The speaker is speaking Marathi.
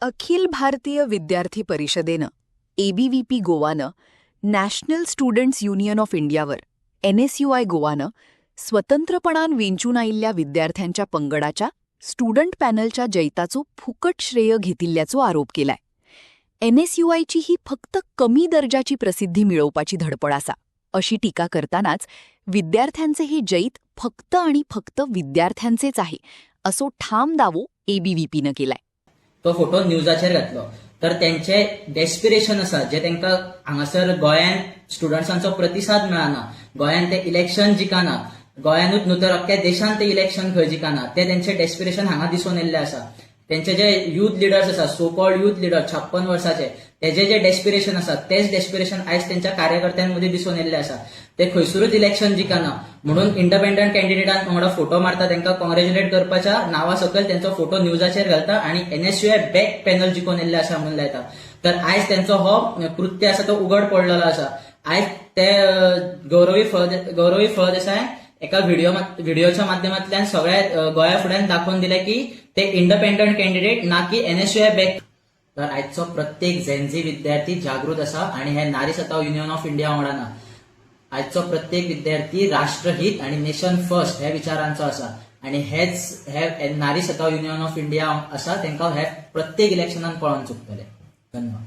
अखिल भारतीय विद्यार्थी परिषदेनं ABVP गोवानं नॅशनल स्टुडंट्स युनियन ऑफ इंडियावर NSUI गोवानं स्वतंत्रपणान वेंचून आयिल्ल्या विद्यार्थ्यांच्या पंगडाच्या स्टुडंट पॅनलच्या जैताचो फुकट श्रेय घेतिल्ल्याचो आरोप केलाय. NSUIची ही फक्त कमी दर्जाची प्रसिद्धी मिळवपाची धडपड आसा अशी टीका करतानाच विद्यार्थ्यांचे हे जैत फक्त आणि फक्त विद्यार्थ्यांचेच आहे असो ठाम दावो ABVPनं केलाय. तो फोटो न्यूजाचेर घातलो तर त्यांचे डेस्पिरेशन आसा जे तांकां हांगासर गोंयान स्टुडंट्सांचो प्रतिसाद मेळना, गोंयान ते इलेक्शन जिखना, गोंयानूच न्हू तर अख्ख्या देशांत ते इलेक्शन खंय जिखना, ते तेंचे डेस्पिरेशन हांगा दिसून येल्ले आसा. तेंचे जे युथ लिडर्स आसा, सो कॉल्ड युथ लिडर 56 वर्साचे, तेजे जे डेस्पिरेशन आसा तेच डेस्पिरेशन आयज तेंच्या कार्यकर्त्यांमध्ये दिसून येल्ले आसा. ते खंयसरूच इलेक्शन जिखना म्हणून इंडिपेंडंट कॅन्डिडेटांक वांगडा फोटो मारता, तांकां कॉंग्रॅच्युलेट करपाच्या नांवा सकयल तेंचो फोटो न्यूजाचेर घालता आणि NSUI बॅक पॅनल जिखून येल्ले आसा म्हणून लायता. तर आयज तेंचो हो कृत्य आसा तो उघड पडलेलो आसा. आयज ते गौरवी फळदेसाय एका व्हिडिओच्या माध्यमांतल्यान सगळ्या गोंया फुड्यान दाखोवन दिले की ते इंडिपेंडंट कॅन्डिडेट ना की NSUI बॅक. तर आयचो प्रत्येक झेनझी विद्यार्थी जागृत आसा आणि हे नारी सताव युनियन ऑफ इंडिया वांगडा ना. आजचो प्रत्येक विद्यार्थी राष्ट्रहित आणि नेशन फर्स्ट ह्या विचारांचो आसा आणि हे नारी सताव युनियन ऑफ इंडिया आसा तांकां हे प्रत्येक इलेक्शनान पळोवन चुकतले. धन्यवाद.